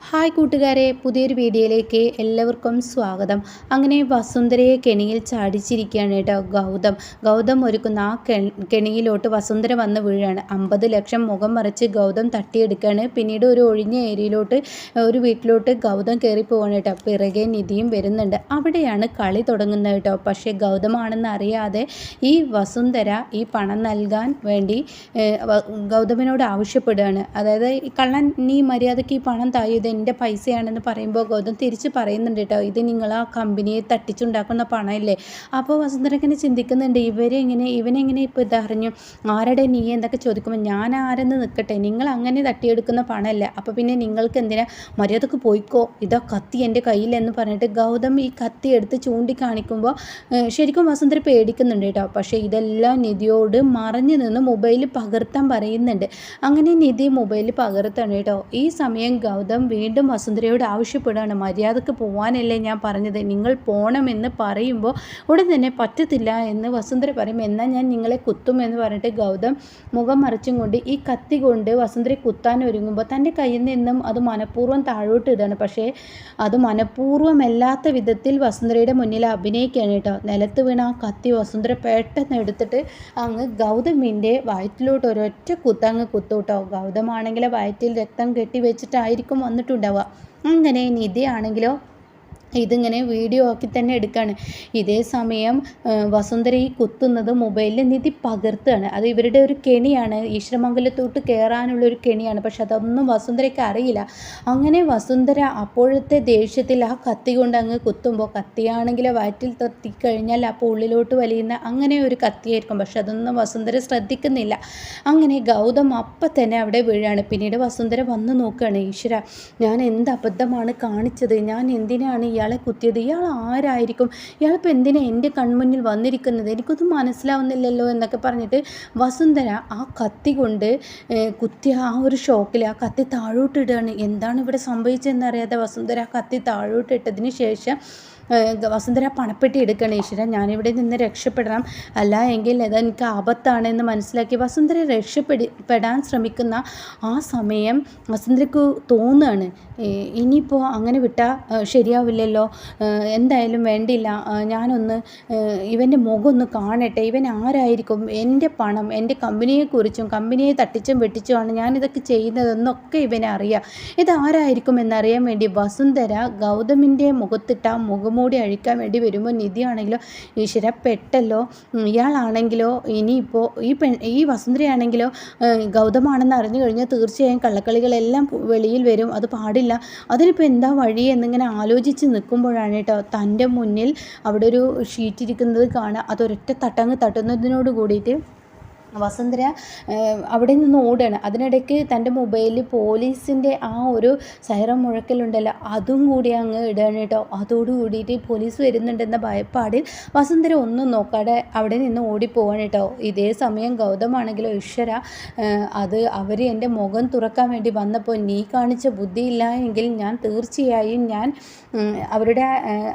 Hi കൂട്ടുകാരെ, പുതിയൊരു വീഡിയോയിലേക്ക് എല്ലാവർക്കും സ്വാഗതം. അങ്ങനെ വസുന്ധരയെ കെണിയിൽ ചാടിച്ചിരിക്കുകയാണ് കേട്ടോ ഗൗതം ഒരുക്കുന്ന ആ കെണിയിലോട്ട് വസുന്ധര വന്ന് വീഴാണ്. 50 ലക്ഷം മുഖം മറിച്ച് ഗൗതം തട്ടിയെടുക്കുകയാണ്. പിന്നീട് ഒരു ഒഴിഞ്ഞ ഏരിയയിലോട്ട് ഒരു വീട്ടിലോട്ട് ഗൗതം കയറി പോവാണ് കേട്ടോ. പിറകെ നിധിയും വരുന്നുണ്ട്. അവിടെയാണ് കളി തുടങ്ങുന്നത് കേട്ടോ. പക്ഷേ ഗൗതമാണെന്ന് അറിയാതെ ഈ വസുന്ധര ഈ പണം നൽകാൻ വേണ്ടി ഗൗതമിനോട് ആവശ്യപ്പെടുകയാണ്. അതായത് കള്ളൻ, നീ മര്യാദയ്ക്ക് ഈ പണം തായത് എൻ്റെ പൈസയാണെന്ന് പറയുമ്പോൾ ഗൗതം തിരിച്ച് പറയുന്നുണ്ട് കേട്ടോ, ഇത് നിങ്ങൾ ആ കമ്പനിയെ തട്ടിച്ചുണ്ടാക്കുന്ന പണമല്ലേ. അപ്പോൾ വസുന്ധര ഇങ്ങനെ ചിന്തിക്കുന്നുണ്ട്, ഇവനെങ്ങനെ ഇപ്പോൾ ഇതറിഞ്ഞു, ആരുടെ നീ എന്തൊക്കെ ചോദിക്കുമ്പോൾ ഞാൻ ആരെന്ന് നിൽക്കട്ടെ, നിങ്ങൾ അങ്ങനെ തട്ടിയെടുക്കുന്ന പണമല്ല, അപ്പോൾ പിന്നെ നിങ്ങൾക്ക് എന്തിനാ, മര്യാദക്ക് പോയിക്കോ, ഇതാ കത്തി എൻ്റെ കയ്യിലെന്ന് പറഞ്ഞിട്ട് ഗൗതം ഈ കത്തി എടുത്ത് ചൂണ്ടിക്കാണിക്കുമ്പോൾ ശരിക്കും വസുന്ധര പേടിക്കുന്നുണ്ട് കേട്ടോ. പക്ഷേ ഇതെല്ലാം നിധിയോട് മറഞ്ഞു നിന്ന് മൊബൈൽ പകർത്താൻ പറയുന്നുണ്ട്. അങ്ങനെ നിധി മൊബൈൽ പകർത്താണ് കേട്ടോ. ഈ സമയം ഗൗതം വീണ്ടും വസുന്ധരയോട് ആവശ്യപ്പെടുകയാണ്, മര്യാദക്ക് പോകാനല്ലേ ഞാൻ പറഞ്ഞത്, നിങ്ങൾ പോകണമെന്ന് പറയുമ്പോൾ ഉടൻ തന്നെ പറ്റത്തില്ല എന്ന് വസുന്ധര പറയും. എന്നാൽ ഞാൻ നിങ്ങളെ കുത്തും എന്ന് പറഞ്ഞിട്ട് ഗൗതം മുഖം മറിച്ചും കൊണ്ട് ഈ കത്തി കൊണ്ട് വസുന്ധരയെ കുത്താൻ ഒരുങ്ങുമ്പോൾ തൻ്റെ കയ്യിൽ നിന്നും അത് മനഃപൂർവ്വം താഴോട്ട് ഇടാണ്. പക്ഷേ അത് മനഃപൂർവ്വമല്ലാത്ത വിധത്തിൽ വസുന്ധരയുടെ മുന്നിൽ അഭിനയിക്കുകയാണ് കേട്ടോ. നിലത്ത് വീണ ആ കത്തി വസുന്ധര പെട്ടെന്ന് എടുത്തിട്ട് അങ്ങ് ഗൗതമിൻ്റെ വയറ്റിലോട്ട് ഒരൊറ്റ കുത്തങ്ങ് കുത്തൂട്ടോ. ഗൗതമാണെങ്കിൽ വയറ്റിൽ രക്തം കെട്ടി വെച്ചിട്ടായിരിക്കും വന്നിട്ടുണ്ടാവുക. അങ്ങനെ നിധിയാണെങ്കിലോ ഇതിങ്ങനെ വീഡിയോ ആക്കി തന്നെ എടുക്കുകയാണ്. ഇതേ സമയം വസുന്ധര ഈ കുത്തുന്നത് മൊബൈലിൽ നിധി പകർത്തുകയാണ്. അത് ഇവരുടെ ഒരു കെണിയാണ്, ഈശ്വരമംഗലത്തോട്ട് കയറാനുള്ളൊരു കെണിയാണ്. പക്ഷെ അതൊന്നും വസുന്ധരയ്ക്ക് അറിയില്ല. അങ്ങനെ വസുന്ധര അപ്പോഴത്തെ ദേഷ്യത്തിൽ ആ കത്തി കൊണ്ട് അങ്ങ് കുത്തുമ്പോൾ, കത്തിയാണെങ്കിൽ വയറ്റിൽ തട്ടിക്കഴിഞ്ഞാൽ അപ്പോൾ ഉള്ളിലോട്ട് വലിയുന്ന അങ്ങനെ ഒരു കത്തിയായിരിക്കും. പക്ഷെ അതൊന്നും വസുന്ധര ശ്രദ്ധിക്കുന്നില്ല. അങ്ങനെ ഗൗതം അപ്പം തന്നെ അവിടെ വീഴാണ്. പിന്നീട് വസുന്ധര വന്ന് നോക്കുകയാണ്, ഈശ്വര, ഞാൻ എന്ത് അബദ്ധമാണ് കാണിച്ചത്, ഞാൻ എന്തിനാണ് ഇയാളെ കുത്തിയത്, ഇയാൾ ആരായിരിക്കും, ഇയാളിപ്പോൾ എന്തിനാ എൻ്റെ കൺമുന്നിൽ വന്നിരിക്കുന്നത്, എനിക്കൊന്നും മനസ്സിലാവുന്നില്ലല്ലോ എന്നൊക്കെ പറഞ്ഞിട്ട് വസുന്ധര ആ കത്തി കൊണ്ട് കുത്തിയ ആ ഒരു ഷോക്കിൽ ആ കത്തി താഴോട്ടിടുകയാണ്. എന്താണ് ഇവിടെ സംഭവിച്ചതെന്നറിയാതെ വസുന്ധര ആ കത്തി താഴോട്ടിട്ടതിന് ശേഷം വസുന്ധര പണപ്പെട്ടി എടുക്കണം. ഈശ്വര, ഞാനിവിടെ നിന്ന് രക്ഷപ്പെടണം, അല്ല എങ്കിൽ അതെനിക്ക് ആപത്താണെന്ന് മനസ്സിലാക്കി വസുന്ധര രക്ഷപ്പെടാൻ ശ്രമിക്കുന്ന ആ സമയം വസുന്ധരയ്ക്ക് തോന്നുകയാണ്, ഇനിയിപ്പോൾ അങ്ങനെ വിട്ടാൽ ശരിയാവില്ലല്ലോ, എന്തായാലും വേണ്ടില്ല, ഞാനൊന്ന് ഇവൻ്റെ മുഖം ഒന്ന് കാണട്ടെ, ഇവൻ ആരായിരിക്കും, എൻ്റെ പണം, എൻ്റെ കമ്പനിയെക്കുറിച്ചും കമ്പനിയെ തട്ടിച്ചും വെട്ടിച്ചുമാണ് ഞാനിതൊക്കെ ചെയ്യുന്നതെന്നൊക്കെ ഇവനെ അറിയാം, ഇതാരായിരിക്കും എന്നറിയാൻ വേണ്ടി വസുന്ധര ഗൗതമിൻ്റെ മുഖത്തിട്ട മുഖം മൂടി അഴിക്കാൻ വേണ്ടി വരുമ്പോൾ നിധിയാണെങ്കിലോ, ഈശ്വര പെട്ടല്ലോ, ഇയാളാണെങ്കിലോ ഇനിയിപ്പോൾ ഈ വസുന്ധരയാണെങ്കിലോ ഗൗതമാണെന്ന് അറിഞ്ഞു കഴിഞ്ഞാൽ തീർച്ചയായും കള്ളക്കളികളെല്ലാം വെളിയിൽ വരും, അത് പാടില്ല, അതിനിപ്പോൾ എന്താ വഴി എന്നിങ്ങനെ ആലോചിച്ച് നിൽക്കുമ്പോഴാണ് കേട്ടോ തൻ്റെ മുന്നിൽ അവിടെ ഒരു ഷീറ്റ് ഇരിക്കുന്നത് കാണുക. അതൊരൊറ്റ തട്ടങ്ങ് തട്ടുന്നതിനോട് കൂടിയിട്ട് വസുന്ധര അവിടെ നിന്ന് ഓടുകയാണ്. അതിനിടയ്ക്ക് തൻ്റെ മൊബൈലിൽ പോലീസിൻ്റെ ആ ഒരു സൈറൻ മുഴക്കലുണ്ടല്ലോ, അതും കൂടി അങ്ങ് ഇടുകയാണ് കേട്ടോ. അതോട് കൂടിയിട്ട് പോലീസ് വരുന്നുണ്ടെന്ന ഭയപ്പാടിൽ വസുന്ധര ഒന്നും നോക്കാതെ അവിടെ നിന്ന് ഓടിപ്പോവാണ് കേട്ടോ. ഇതേ സമയം ഗൗതമാണെങ്കിലോ, ഈശ്വര, അത് അവർ എൻ്റെ മുഖം തുറക്കാൻ വേണ്ടി വന്നപ്പോൾ നീ കാണിച്ച ബുദ്ധിയില്ല എങ്കിൽ ഞാൻ തീർച്ചയായും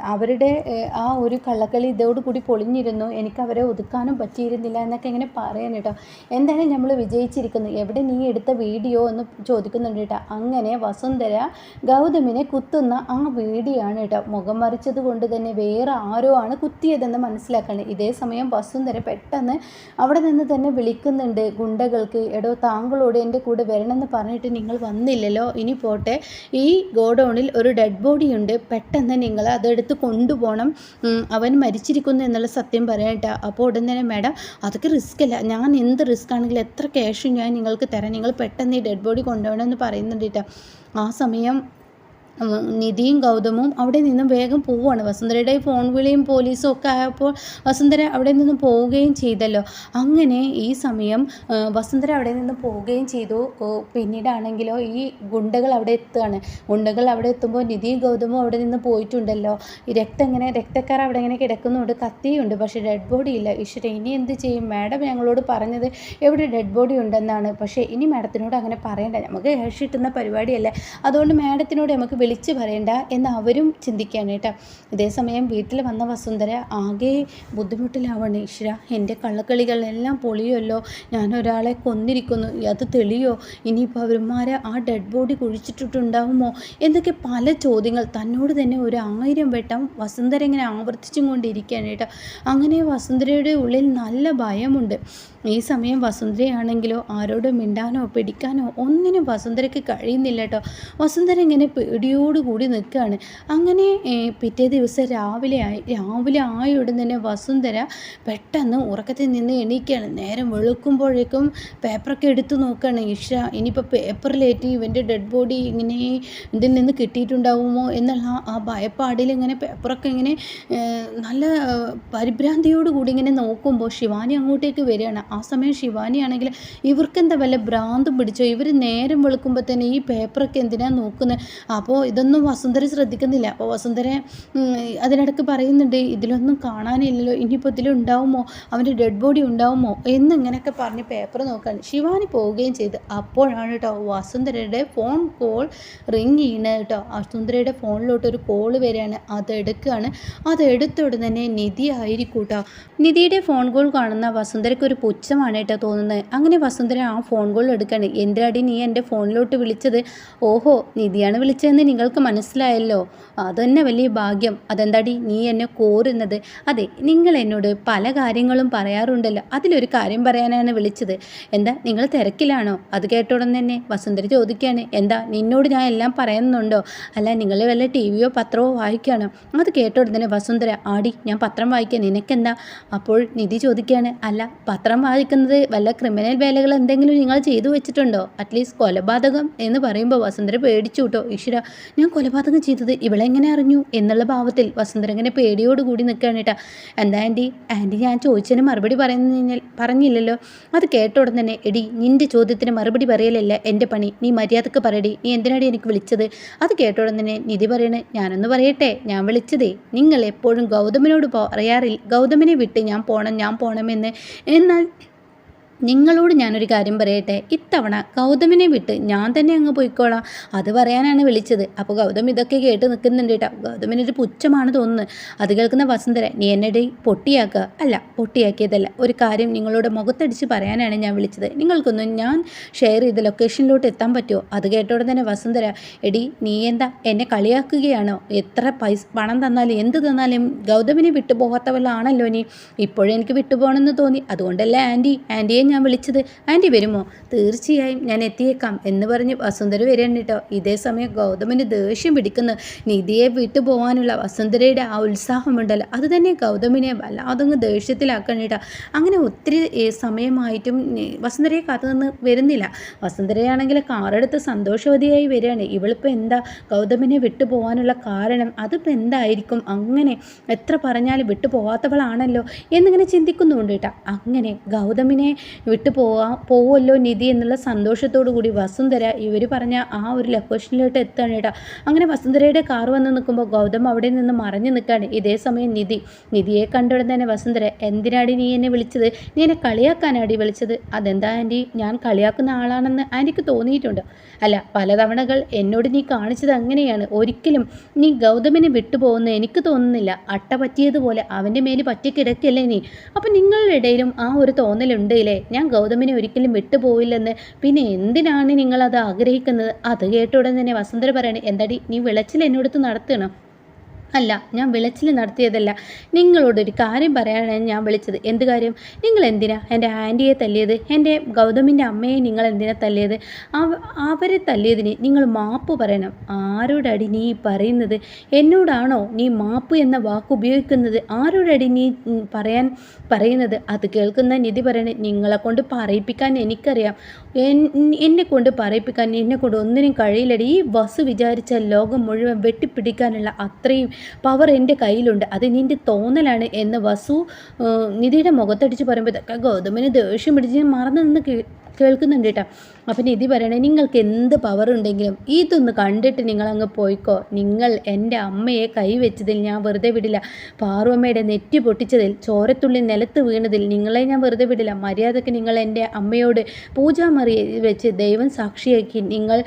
അവരുടെ ആ ഒരു കള്ളക്കളി ഇതോടുകൂടി പൊളിഞ്ഞിരുന്നു, എനിക്ക് അവരെ ഒതുക്കാനും പറ്റിയിരുന്നില്ല എന്നൊക്കെ ഇങ്ങനെ പറയാൻ കേട്ടോ. എന്തായാലും നമ്മൾ വിജയിച്ചിരിക്കുന്നു, എവിടെ നീ എടുത്ത വീഡിയോ എന്ന് ചോദിക്കുന്നുണ്ട് കേട്ടോ. അങ്ങനെ വസുന്ധര ഗൗതമിനെ കുത്തുന്ന ആ വീഡിയോ ആണ് കേട്ടോ. മുഖം മറിച്ചത് കൊണ്ട് തന്നെ വേറെ ആരോ ആണ് കുത്തിയതെന്ന് മനസ്സിലാക്കണം. ഇതേ സമയം വസുന്ധര പെട്ടെന്ന് അവിടെ നിന്ന് തന്നെ വിളിക്കുന്നുണ്ട് ഗുണ്ടകൾക്ക്, എടോ താങ്കളോട് എൻ്റെ കൂടെ വരണമെന്ന് പറഞ്ഞിട്ട് നിങ്ങൾ വന്നില്ലല്ലോ, ഇനി പോട്ടെ, ഈ ഗോഡൗണിൽ ഒരു ഡെഡ് ബോഡി ഉണ്ട്, പെട്ടെന്ന് നിങ്ങൾ അതെടുത്ത് കൊണ്ടുപോകണം, അവൻ മരിച്ചിരിക്കുന്നു എന്നുള്ള സത്യം പറയാം കേട്ടോ. അപ്പോൾ ഉടൻ തന്നെ, മാഡം അതൊക്കെ റിസ്ക് അല്ല, ഞാൻ എന്ത് റിസ്ക് ആണെങ്കിലും എത്ര ക്യാഷും ഞാൻ നിങ്ങൾക്ക് തരാം, നിങ്ങൾ പെട്ടെന്ന് ഈ ഡെഡ് ബോഡി കൊണ്ടുപോകണമെന്ന് പറയുന്നുണ്ട് കേട്ടോ. ആ സമയം നിധിയും ഗൗതമും അവിടെ നിന്നും വേഗം പോവുകയാണ്. വസുന്ധരയുടെ ഫോൺ വിളിയും പോലീസും ഒക്കെ ആയപ്പോൾ വസുന്ധര അവിടെ നിന്ന് പോവുകയും ചെയ്തല്ലോ. അങ്ങനെ ഈ സമയം വസുന്ധര അവിടെ നിന്ന് പോവുകയും ചെയ്തു. പിന്നീടാണെങ്കിലോ ഈ ഗുണ്ടകൾ അവിടെ എത്തുകയാണ്. ഗുണ്ടകൾ അവിടെ എത്തുമ്പോൾ നിധിയും ഗൗതമും അവിടെ നിന്ന് പോയിട്ടുണ്ടല്ലോ. ഈ രക്തക്കാർ അവിടെ ഇങ്ങനെ കിടക്കുന്നുണ്ട്, കത്തിയുണ്ട്, പക്ഷേ ഡെഡ് ബോഡി ഇല്ല. ഈശ്വര, ഇനി എന്ത് ചെയ്യും, മാഡം ഞങ്ങളോട് പറഞ്ഞത് എവിടെ ഡെഡ് ബോഡി ഉണ്ടെന്നാണ്, പക്ഷേ ഇനി മാഡത്തിനോട് അങ്ങനെ പറയണ്ട, നമുക്ക് ക്യാഷ് കിട്ടുന്ന പരിപാടിയല്ലേ, അതുകൊണ്ട് മാഡത്തിനോട് നമുക്ക് വിളിച്ചു പറയണ്ട എന്ന് അവരും ചിന്തിക്കുകയാണ് കേട്ടോ. ഇതേസമയം വീട്ടിൽ വന്ന വസുന്ധര ആകെ ബുദ്ധിമുട്ടിലാവണം. ഈശ്വര, എൻ്റെ കള്ളക്കളികളെല്ലാം പൊളിയുമല്ലോ, ഞാൻ ഒരാളെ കൊന്നിരിക്കുന്നു, അത് തെളിയോ, ഇനിയിപ്പോൾ അവന്മാരെ ആ ഡെഡ് ബോഡി കുഴിച്ചിട്ടിട്ടുണ്ടാവുമോ എന്നൊക്കെ പല ചോദ്യങ്ങൾ തന്നോട് തന്നെ 1000 വട്ടം വസുന്ധര ഇങ്ങനെ ആവർത്തിച്ചും കൊണ്ടിരിക്കുകയാണ് കേട്ടോ. അങ്ങനെ വസുന്ധരയുടെ ഉള്ളിൽ നല്ല ഭയമുണ്ട്. ഈ സമയം വസുന്ധരയാണെങ്കിലോ ആരോടും മിണ്ടാനോ പിടിക്കാനോ ഒന്നിനും വസുന്ധരയ്ക്ക് കഴിയുന്നില്ല കേട്ടോ. വസുന്ധര ഇങ്ങനെ പേടിയോടുകൂടി നിൽക്കുകയാണ്. അങ്ങനെ പിറ്റേ ദിവസം രാവിലെ ആയ ഉടൻ തന്നെ വസുന്ധര പെട്ടെന്ന് ഉറക്കത്തിൽ നിന്ന് എണീക്കുകയാണ്. നേരം വെളുക്കുമ്പോഴേക്കും പേപ്പറൊക്കെ എടുത്ത് നോക്കുകയാണ്. ഇനിയിപ്പോൾ പേപ്പറിലേറ്റ് ഇവൻ്റെ ഡെഡ് ബോഡി ഇങ്ങനെ ഇതിൽ നിന്ന് കിട്ടിയിട്ടുണ്ടാവുമോ എന്നുള്ള ആ ഭയപ്പാടിൽ ഇങ്ങനെ പേപ്പറൊക്കെ ഇങ്ങനെ നല്ല പരിഭ്രാന്തിയോടുകൂടി ഇങ്ങനെ നോക്കുമ്പോൾ ശിവാനി അങ്ങോട്ടേക്ക് വരികയാണ്. ആ സമയം ശിവാനി ആണെങ്കിൽ ഇവർക്കെന്താ വല്ല ഭ്രാന്തും പിടിച്ചോ, ഇവർ നേരം വെളുക്കുമ്പോൾ തന്നെ ഈ പേപ്പറൊക്കെ എന്തിനാണ് നോക്കുന്നത്. അപ്പോൾ ഇതൊന്നും വസുന്ധര ശ്രദ്ധിക്കുന്നില്ല. അപ്പോൾ വസുന്ധര അതിനിടയ്ക്ക് പറയുന്നുണ്ട്, ഇതിലൊന്നും കാണാനില്ലല്ലോ, ഇനിയിപ്പോൾ ഇതിലുണ്ടാവുമോ, അവൻ്റെ ഡെഡ് ബോഡി ഉണ്ടാവുമോ എന്നിങ്ങനെയൊക്കെ പറഞ്ഞ് പേപ്പർ നോക്കാൻ ശിവാനി പോവുകയും ചെയ്ത്. അപ്പോഴാണ് കേട്ടോ വസുന്ധരയുടെ ഫോൺ കോൾ റിങ് ചെയ്യുന്നത് കേട്ടോ. വസുന്ധരയുടെ ഫോണിലോട്ട് ഒരു കോൾ വരികയാണ്. അതെടുക്കുകയാണ്. അതെടുത്ത ഉടൻ തന്നെ നിധി ആയിരിക്കും കേട്ടോ. നിധിയുടെ ഫോൺ കോൾ കാണുന്ന വസുന്ധരയ്ക്ക് ഒരു പുച്ഛമാണ് കേട്ടോ തോന്നുന്നത്. അങ്ങനെ വസുന്ധര ആ ഫോൺ കോൾ എടുക്കുകയാണ്. എന്തിനാടി നീ എൻ്റെ ഫോണിലോട്ട് വിളിച്ചത്? ഓഹോ, നിധിയാണ് വിളിച്ചതെന്ന് നിങ്ങൾക്ക് മനസ്സിലായല്ലോ, അതുതന്നെ വലിയ ഭാഗ്യം. അതെന്താടി നീ എന്നെ കോരുന്നത്? അതെ, നിങ്ങൾ എന്നോട് പല കാര്യങ്ങളും പറയാറുണ്ടല്ലോ, അതിലൊരു കാര്യം പറയാനാണ് വിളിച്ചത്. എന്താ, നിങ്ങൾ തിരക്കിലാണോ? അത് കേട്ടോടൻ തന്നെ വസുന്ധര ചോദിക്കുകയാണ്, എന്താ നിന്നോട് ഞാൻ എല്ലാം പറയുന്നുണ്ടോ? അല്ല, നിങ്ങൾ വല്ല ടിവിയോ പത്രമോ വായിക്കുകയാണോ? അത് കേട്ടോടൻ തന്നെ വസുന്ധര, ആടി ഞാൻ പത്രം വായിക്കാൻ, നിനക്കെന്താ? അപ്പോൾ നിധി ചോദിക്കുകയാണ്, അല്ല പത്രം വായിക്കുന്നത് വല്ല ക്രിമിനൽ വേലകൾ എന്തെങ്കിലും നിങ്ങൾ ചെയ്തു വെച്ചിട്ടുണ്ടോ? അറ്റ്ലീസ്റ്റ് കൊലപാതകം എന്ന് പറയുമ്പോൾ വസുന്ധര പേടിച്ചു കേട്ടോ. ഈശ്വര, ഞാൻ കൊലപാതകം ചെയ്തത് ഇവളെങ്ങനെ അറിഞ്ഞു എന്നുള്ള ഭാവത്തിൽ വസുന്ധര ഇങ്ങനെ പേടിയോടുകൂടി നിൽക്കുകയാണ് കേട്ടോ. എന്താ ആൻറ്റി ഞാൻ ചോദിച്ചതിന് മറുപടി പറഞ്ഞില്ലല്ലോ. അത് കേട്ട ഉടൻ തന്നെ, എടി നിൻ്റെ ചോദ്യത്തിന് മറുപടി പറയലല്ല എൻ്റെ പണി, നീ മര്യാദക്ക് പറയടി, നീ എന്തിനാടി എനിക്ക് വിളിച്ചത്? അത് കേട്ട ഉടൻ തന്നെ നിധി പറയണേ, ഞാനൊന്ന് പറയട്ടെ, ഞാൻ വിളിച്ചതേ നിങ്ങൾ എപ്പോഴും ഗൗതമിനോട് പറയാറില്ല, ഗൗതമിനെ വിട്ട് ഞാൻ പോണമെന്ന്. എന്നാൽ നിങ്ങളോട് ഞാനൊരു കാര്യം പറയട്ടെ, ഇത്തവണ ഗൗതമിനെ വിട്ട് ഞാൻ തന്നെ അങ്ങ് പോയിക്കോളാം, അത് പറയാനാണ് വിളിച്ചത്. അപ്പോൾ ഗൗതം ഇതൊക്കെ കേട്ട് നിൽക്കുന്നുണ്ട് കേട്ടോ. ഗൗതമിനൊരു പുച്ഛമാണ് തോന്നുന്നത്. അത് കേൾക്കുന്ന വസുന്ധര, നീ എന്നെ പൊട്ടിയാക്കുക? അല്ല, പൊട്ടിയാക്കിയതല്ല, ഒരു കാര്യം നിങ്ങളോട് മുഖത്തടിച്ച് പറയാനാണ് ഞാൻ വിളിച്ചത്. നിങ്ങൾക്കൊന്നും ഞാൻ ഷെയർ ചെയ്ത ലൊക്കേഷനിലോട്ട് എത്താൻ പറ്റുമോ? അത് കേട്ടോടെ തന്നെ വസുന്ധര, എടി നീ എന്താ എന്നെ കളിയാക്കുകയാണോ? എത്ര പണം തന്നാലും എന്ത് തന്നാലും ഗൗതമിനെ വിട്ടു പോകാത്തവളാണല്ലോ നീ. ഇപ്പോഴും എനിക്ക് വിട്ടുപോകണമെന്ന് തോന്നി, അതുകൊണ്ടല്ലേ ആൻറ്റിയെ ഞാൻ വിളിച്ചത്. ആൻറ്റി വരുമോ? തീർച്ചയായും ഞാൻ എത്തിയേക്കാം എന്ന് പറഞ്ഞ് വസുന്ധര വരികയാണ് കേട്ടോ. ഇതേ സമയം ഗൗതമിന് ദേഷ്യം പിടിക്കുന്നു. നിധിയെ വിട്ടു പോകാനുള്ള വസുന്ധരയുടെ ആ ഉത്സാഹമുണ്ടല്ലോ, അത് തന്നെ ഗൗതമിനെ വല്ലാതങ്ങ് ദേഷ്യത്തിലാക്കണം കേട്ടോ. അങ്ങനെ ഒത്തിരി സമയമായിട്ടും വസുന്ധരയെ കാത്തുനിന്ന് വരുന്നില്ല. വസുന്ധരയാണെങ്കിൽ കാറെടുത്ത് സന്തോഷവതിയായി വരികയാണ്. ഇവളിപ്പോൾ എന്താ ഗൗതമിനെ വിട്ടു പോകാനുള്ള കാരണം? അതിപ്പോൾ എന്തായിരിക്കും? അങ്ങനെ എത്ര പറഞ്ഞാലും വിട്ടു പോകാത്തവളാണല്ലോ എന്നിങ്ങനെ ചിന്തിക്കുന്നുണ്ട് കേട്ടോ. അങ്ങനെ ഗൗതമിനെ വിട്ടു പോവുമല്ലോ നിധി എന്നുള്ള സന്തോഷത്തോടു കൂടി വസുന്ധര ഇവർ പറഞ്ഞ ആ ഒരു ലൊക്കേഷനിലോട്ട് എത്തുകയാണ് കേട്ടോ. അങ്ങനെ വസുന്ധരയുടെ കാർ വന്ന് നിൽക്കുമ്പോൾ ഗൗതം അവിടെ നിന്ന് മറഞ്ഞു നിൽക്കുകയാണ്. ഇതേ സമയം നിധിയെ കണ്ടുടൻ തന്നെ വസുന്ധര, എന്തിനാടി നീ എന്നെ വിളിച്ചത്? നീ എന്നെ കളിയാക്കാനാടി വിളിച്ചത്? അതെന്താ ആൻറ്റി, ഞാൻ കളിയാക്കുന്ന ആളാണെന്ന് ആൻറ്റിക്ക് തോന്നിയിട്ടുണ്ട്? അല്ല, പലതവണകൾ എന്നോട് നീ കാണിച്ചത് അങ്ങനെയാണ്. ഒരിക്കലും നീ ഗൗതമിനെ വിട്ടുപോകുന്ന എനിക്ക് തോന്നുന്നില്ല. അട്ട പറ്റിയതുപോലെ അവൻ്റെ മേൽ പറ്റിക്കിടക്കല്ലേ നീ. അപ്പം നിങ്ങളുടെ ഇടയിലും ആ ഒരു തോന്നലുണ്ട് ഇല്ലേ, ഞാൻ ഗൗതമിനെ ഒരിക്കലും വിട്ടുപോയില്ലെന്ന്. പിന്നെ എന്തിനാണ് നിങ്ങളത് ആഗ്രഹിക്കുന്നത്? അത് കേട്ട ഉടൻ തന്നെ വസുന്ധര പറയണേ, എന്താടി നീ വിളച്ചിൽ എന്നോടത്ത് നടത്തണം? അല്ല, ഞാൻ വിളച്ചിൽ നടത്തിയതല്ല, നിങ്ങളോടൊരു കാര്യം പറയാനാണ് ഞാൻ വിളിച്ചത്. എന്ത് കാര്യം? നിങ്ങൾ എന്തിനാ എൻ്റെ ആൻറ്റിയെ തല്ലിയത്? എൻ്റെ ഗൗതമിൻ്റെ അമ്മയെ നിങ്ങൾ എന്തിനാ തല്ലിയത്? അവരെ തല്ലിയതിന് നിങ്ങൾ മാപ്പ് പറയണം. ആരോടടി നീ പറയുന്നത്? എന്നോടാണോ നീ മാപ്പ് എന്ന വാക്ക് ഉപയോഗിക്കുന്നത്? ആരോടടി നീ പറയുന്നത്? അത് കേൾക്കുന്ന നിധി പറയണേ, നിങ്ങളെ കൊണ്ട് പറയിപ്പിക്കാൻ എനിക്കറിയാം, എന്നെ കൊണ്ട് പറയിപ്പിക്കാൻ എന്നെക്കൊണ്ട് ഒന്നിനും കഴിയില്ലടി. ഈ വസു വിചാരിച്ച ലോകം മുഴുവൻ വെട്ടിപ്പിടിക്കാനുള്ള അത്രയും പവർ എൻ്റെ കയ്യിലുണ്ട്, അത് നിൻ്റെ തോന്നലാണ് എന്ന് വസു നിധിയുടെ മുഖത്തടിച്ച് പറയുമ്പോൾ ഇതൊക്കെ ഗൗതമിന് ദേഷ്യം പിടിച്ച് മറന്നു നിന്ന് കേൾക്കുന്നുണ്ട് കേട്ടോ. അപ്പം നിധി പറയണേ, നിങ്ങൾക്ക് എന്ത് പവർ ഉണ്ടെങ്കിലും ഇതൊന്ന് കണ്ടിട്ട് നിങ്ങളങ്ങ് പോയിക്കോ. നിങ്ങൾ എൻ്റെ അമ്മയെ കൈവച്ചതിൽ ഞാൻ വെറുതെ വിടില്ല. പാറുവമ്മയുടെ നെറ്റി പൊട്ടിച്ചതിൽ, ചോരത്തുള്ളി നിലത്ത് വീണതിൽ നിങ്ങളെ ഞാൻ വെറുതെ വിടില്ല. മര്യാദയ്ക്ക് നിങ്ങൾ എൻ്റെ അമ്മയോട് പൂജാമറി വെച്ച് ദൈവം സാക്ഷിയാക്കി നിങ്ങൾ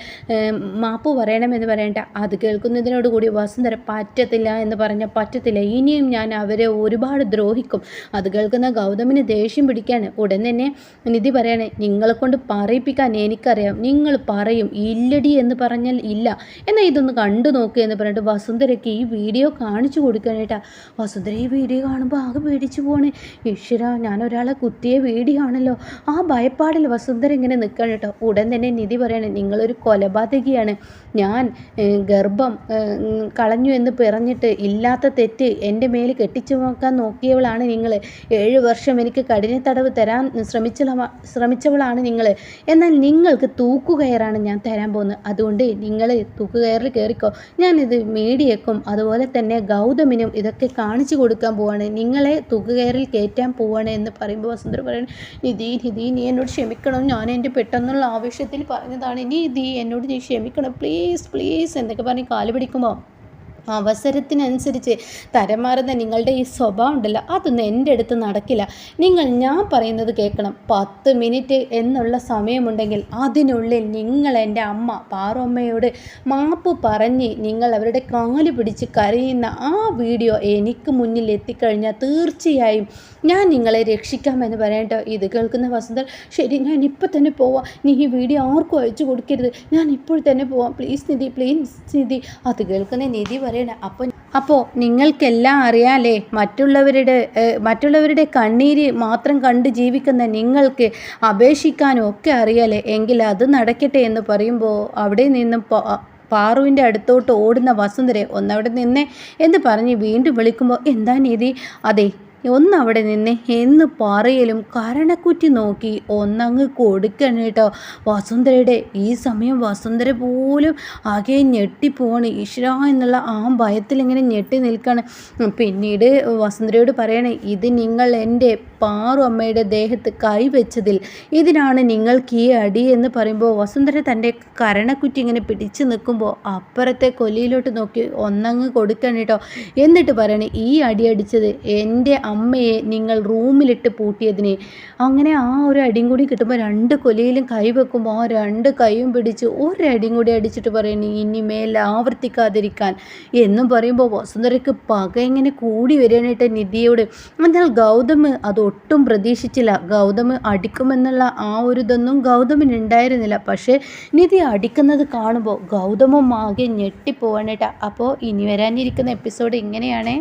മാപ്പ് പറയണമെന്ന് പറയണ്ട. അത് കേൾക്കുന്നതിനോട് കൂടി വസുന്ധര പറ്റത്തില്ല എന്ന് പറഞ്ഞാൽ പറ്റത്തില്ല, ഇനിയും ഞാൻ അവരെ ഒരുപാട് ദ്രോഹിക്കും. അത് കേൾക്കുന്ന ഗൗതമിന് ദേഷ്യം പിടിക്കുകയാണ്. ഉടൻ തന്നെ നിധി പറയണേ, നിങ്ങളെ കൊണ്ട് പറയിപ്പിക്കാൻ എനിക്കറിയാം, നിങ്ങൾ പറയും ഇല്ലടി എന്ന് പറഞ്ഞാൽ ഇല്ല, എന്നാൽ ഇതൊന്ന് കണ്ടു നോക്കുക എന്ന് പറഞ്ഞിട്ട് വസുന്ധരയ്ക്ക് ഈ വീഡിയോ കാണിച്ചു കൊടുക്കാനായിട്ടാ. വസുന്ധര ഈ വീഡിയോ കാണുമ്പോൾ ആകെ പേടിച്ചു പോണേ. ഈശ്വര, ഞാൻ ഒരാളെ കുത്തിയ വീഡിയോ ആണല്ലോ. ആ ഭയപ്പാടിൽ വസുന്ധര ഇങ്ങനെ നിൽക്കണം കേട്ടോ. ഉടൻ തന്നെ നിധി പറയണേ, നിങ്ങളൊരു കൊലപാതകിയാണ്. ഞാൻ ഗർഭം കളഞ്ഞു എന്ന് പറഞ്ഞിട്ട് ഇല്ലാത്ത തെറ്റ് എൻ്റെ മേൽ കെട്ടിച്ചു നോക്കാൻ നോക്കിയവളാണ് നിങ്ങൾ. 7 വർഷം എനിക്ക് കഠിന തടവ് തരാൻ ശ്രമിച്ചവളാണ് നിങ്ങൾ. എന്നാൽ നിങ്ങൾക്ക് തൂക്കുകയറാണ് ഞാൻ തരാൻ പോകുന്നത്. അതുകൊണ്ട് നിങ്ങൾ തൂക്കുകയറിൽ കയറിക്കോ. ഞാനിത് മീഡിയക്കും അതുപോലെ തന്നെ ഗൗതമിനും ഇതൊക്കെ കാണിച്ചു കൊടുക്കാൻ പോവാണ്. നിങ്ങളെ തൂക്കുകയറിൽ കയറ്റാൻ പോവാണ് എന്ന് പറയുമ്പോൾ വസുന്ധര പറയണം, നിധി നീ എന്നോട് ക്ഷമിക്കണം, ഞാൻ എൻ്റെ പെട്ടെന്നുള്ള ആവേശത്തിൽ പറഞ്ഞതാണ്. നിധി എന്നോട് നീ ക്ഷമിക്കണം, പ്ലീസ് എന്നൊക്കെ പറഞ്ഞ് കാല് പിടിക്കുമ്പോൾ അവസരത്തിനനുസരിച്ച് തരമാറുന്ന നിങ്ങളുടെ ഈ സ്വഭാവം ഉണ്ടല്ലോ, അതൊന്നും എൻ്റെ അടുത്ത് നടക്കില്ല. ഞാൻ പറയുന്നത് കേൾക്കണം. 10 മിനിറ്റ് എന്നുള്ള സമയമുണ്ടെങ്കിൽ അതിനുള്ളിൽ നിങ്ങൾ എൻ്റെ അമ്മ പാറുവമ്മയോട് മാപ്പ് പറഞ്ഞ് നിങ്ങൾ അവരുടെ കാല് പിടിച്ച് കരയുന്ന ആ വീഡിയോ എനിക്ക് മുന്നിൽ എത്തിക്കഴിഞ്ഞാൽ തീർച്ചയായും ഞാൻ നിങ്ങളെ രക്ഷിക്കാമെന്ന് പറയട്ടോ. ഇത് കേൾക്കുന്ന വസുന്ധര, ശരി, ഞാൻ ഇപ്പോൾ തന്നെ പോവാം. നീ ഈ വീഡിയോ ആർക്കും അയച്ചു കൊടുക്കരുത്, ഞാൻ ഇപ്പോൾ തന്നെ പോവാം, പ്ലീസ് നിധി. അത് കേൾക്കുന്ന നിധി പറയണേ, അപ്പോൾ നിങ്ങൾക്കെല്ലാം അറിയാലേ, മറ്റുള്ളവരുടെ കണ്ണീര് മാത്രം കണ്ട് ജീവിക്കുന്ന നിങ്ങൾക്ക് അപേക്ഷിക്കാനും ഒക്കെ അറിയാലേ, എങ്കിൽ അത് നടക്കട്ടെ എന്ന് പറയുമ്പോൾ അവിടെ നിന്നും പാറുവിൻ്റെ അടുത്തോട്ട് ഓടുന്ന വസുന്ധര, ഒന്നവിടെ നിന്നേ എന്ന് പറഞ്ഞ് വീണ്ടും വിളിക്കുമ്പോൾ, എന്താ നീതി, അതെ ഒന്നവിടെ നിന്ന് എന്ന് പറയലും കരണക്കുറ്റി നോക്കി ഒന്നങ്ങ് കൊടുക്കണം കേട്ടോ. വസുന്ധരയുടെ ഈ സമയം വസുന്ധര പോലും ആകെ ഞെട്ടിപ്പോണ്. ഈശ്വര എന്നുള്ള ആ ഭയത്തിൽ ഇങ്ങനെ ഞെട്ടി നിൽക്കുകയാണ്. പിന്നീട് വസുന്ധരയോട് പറയണേ, ഇത് നിങ്ങൾ എൻ്റെ പാറുവമ്മയുടെ ദേഹത്ത് കൈവച്ചതിൽ ഇതിനാണ് നിങ്ങൾക്ക് ഈ അടി എന്ന് പറയുമ്പോൾ വസുന്ധര തൻ്റെ കരണക്കുറ്റി ഇങ്ങനെ പിടിച്ചു നിൽക്കുമ്പോൾ അപ്പുറത്തെ കൊല്ലിയിലോട്ട് നോക്കി ഒന്നങ്ങ് കൊടുക്കണം കേട്ടോ. എന്നിട്ട് പറയണേ, ഈ അടി അടിച്ചത് എൻ്റെ അമ്മയെ നിങ്ങൾ റൂമിലിട്ട് പൂട്ടിയതിനെ. അങ്ങനെ ആ ഒരു അടിയും കൂടി കിട്ടുമ്പോൾ 2 കൊലയിലും കൈ വെക്കുമ്പോൾ ആ 2 കൈയും പിടിച്ച് ഒരടിയും കൂടി അടിച്ചിട്ട് പറയണേ, ഇനിമേൽ ആവർത്തിക്കാതിരിക്കാൻ എന്നും പറയുമ്പോൾ വസുന്ധരയ്ക്ക് പക ഇങ്ങനെ കൂടി വരാനായിട്ട് നിധിയോട്. എന്നാൽ ഗൗതം അതൊട്ടും പ്രതീക്ഷിച്ചില്ല. ഗൗതം അടിക്കുമെന്നുള്ള ആ ഒരു ഇതൊന്നും ഗൗതമിന് ഉണ്ടായിരുന്നില്ല. പക്ഷേ നിധി അടിക്കുന്നത് കാണുമ്പോൾ ഗൗതമും ആകെ ഞെട്ടിപ്പോവാനായിട്ട്. അപ്പോൾ ഇനി വരാനിരിക്കുന്ന എപ്പിസോഡ് ഇങ്ങനെയാണ്.